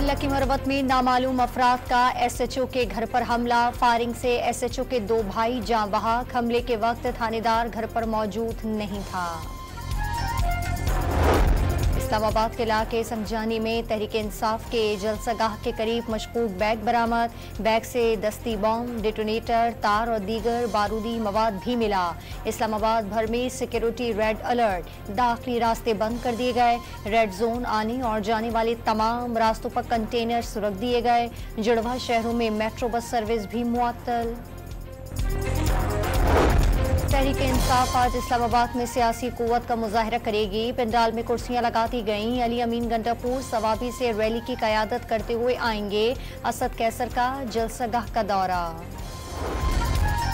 Lucky Marwat में नामालूम अफराद का SHO के घर पर हमला। फायरिंग से SHO के 2 भाई जाँ बहक। हमले के वक्त थानेदार घर पर मौजूद नहीं था। इस्लामाबाद के इलाके समझानी में तहरीक इंसाफ के जलसागाह के करीब मशकूक बैग बरामद। बैग से दस्ती बम, डेटोनेटर, तार और दीगर बारूदी मवाद भी मिला। इस्लामाबाद भर में सिक्योरिटी रेड अलर्ट। दाखिली रास्ते बंद कर दिए गए। रेड जोन आने और जाने वाले तमाम रास्तों पर कंटेनर्स रख दिए गए। जुड़वा शहरों में मेट्रो बस सर्विस भी मुअत्तल। तहरीक इंसाफ आज इस्लामाबाद में सियासी कुव्वत का मुजाहिरा करेगी। पंडाल में कुर्सियां लगा दी गईं। अली अमीन गंडापुर सवाबी से रैली की क़यादत करते हुए आएंगे। असद कैसर का जलसागाह का दौरा।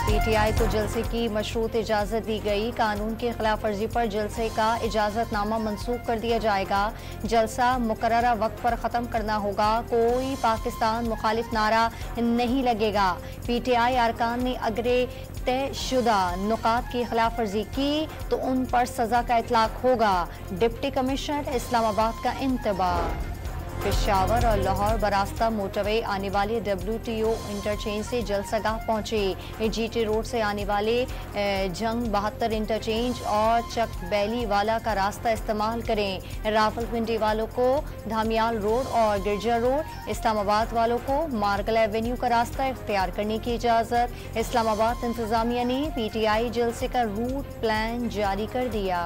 PTI को जलसे की मशरूत इजाज़त दी गई। कानून की खिलाफ वर्जी पर जलसे का इजाज़तनामा मनसूख कर दिया जाएगा। जलसा मुकर्ररा वक्त पर ख़त्म करना होगा। कोई पाकिस्तान मुखालिफ नारा नहीं लगेगा। PTI अरकान ने अगरे तयशुदा नुकात की खिलाफ वर्जी की तो उन पर सज़ा का इतलाक होगा। डिप्टी कमिश्नर इस्लामाबाद का इंतबाह। पेशावर और लाहौर बरास्ता मोटरवे आने वाले WTO इंटरचेंज से जलसागाह पहुंचे। GT रोड से आने वाले जंग 72 इंटरचेंज और चक बैली वाला का रास्ता इस्तेमाल करें। रावलपिंडी वालों को धामियाल रोड और गिरजा रोड, इस्लामाबाद वालों को मार्गल एवेन्यू का रास्ता इख्तियार करने की इजाज़त। इस्लामाबाद इंतजामिया ने PTI जलसे का रूट प्लान जारी कर दिया।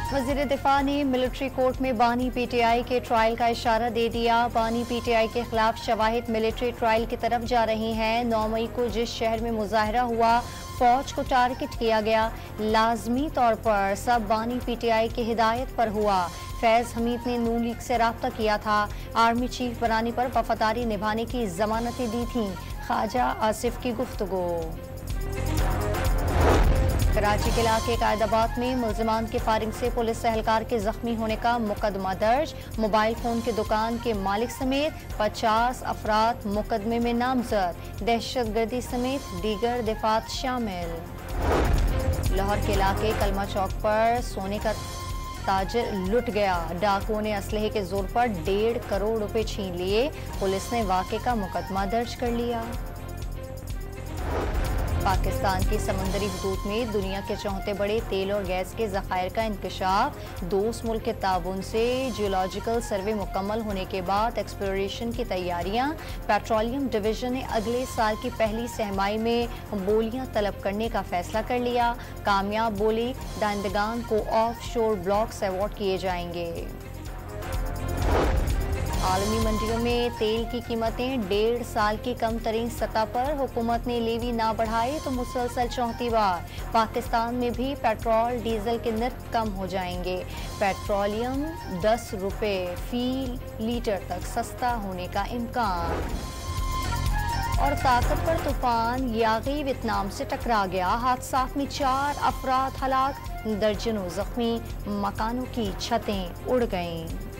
वज़ीर दिफा ने मिलिट्री कोर्ट में बानी PTI के ट्रायल का इशारा दे दिया। बानी PTI के खिलाफ शवाहिद मिलिट्री ट्रायल की तरफ जा रही हैं। 9 मई को जिस शहर में मुजाहरा हुआ फौज को टारगेट किया गया। लाजमी तौर पर सब बानी PTI की हिदायत पर हुआ। फैज़ हमीद ने नून लीग से राब्ता किया था। आर्मी चीफ बनाने पर वफादारी निभाने की जमानतें दी थीं। ख्वाजा आसिफ की गुफ्तगू। कराची के इलाके कायदाबाद में मुल्जिमान की फायरिंग से पुलिस एहलकार के जख्मी होने का मुकदमा दर्ज। मोबाइल फोन की दुकान के मालिक समेत 50 अफराद मुकदमे में नामजद। दहशतगर्दी समेत दीगर दिफात शामिल। लाहौर के इलाके कलमा चौक पर सोने का ताजर लुट गया। डाकुओं ने असलहे के जोर पर 1.5 करोड़ रुपए छीन लिए। पुलिस ने वाक़े का मुकदमा दर्ज कर लिया। पाकिस्तान की समंदरी हदूद में दुनिया के 4थे बड़े तेल और गैस के ज़खायर का इंकशाफ। दोस्त मुल्क के ताबून से जियोलॉजिकल सर्वे मुकम्मल होने के बाद एक्सप्लोरेशन की तैयारियां। पेट्रोलियम डिवीजन ने अगले साल की पहली सहमाई में बोलियां तलब करने का फैसला कर लिया। कामयाब बोली दहिंदगान को ऑफ शोर ब्लॉक्स अवार्ड किए जाएंगे। आलमी मंडियों में तेल की कीमतें 1.5 साल की कम तरीन सतह पर। हुकूमत ने लेवी ना बढ़ाई तो मुसलसल 4थी बार। पाकिस्तान में भी पेट्रोल डीजल के नर्ख कम हो जाएंगे। पेट्रोलियम 10 रुपये फी लीटर तक सस्ता होने का इम्कान। और ताकतवर तूफान यागी वियतनाम से टकरा गया। हादसात में 4 अफराद हलाक, दर्जनों जख्मी। मकानों की छतें उड़ गईं।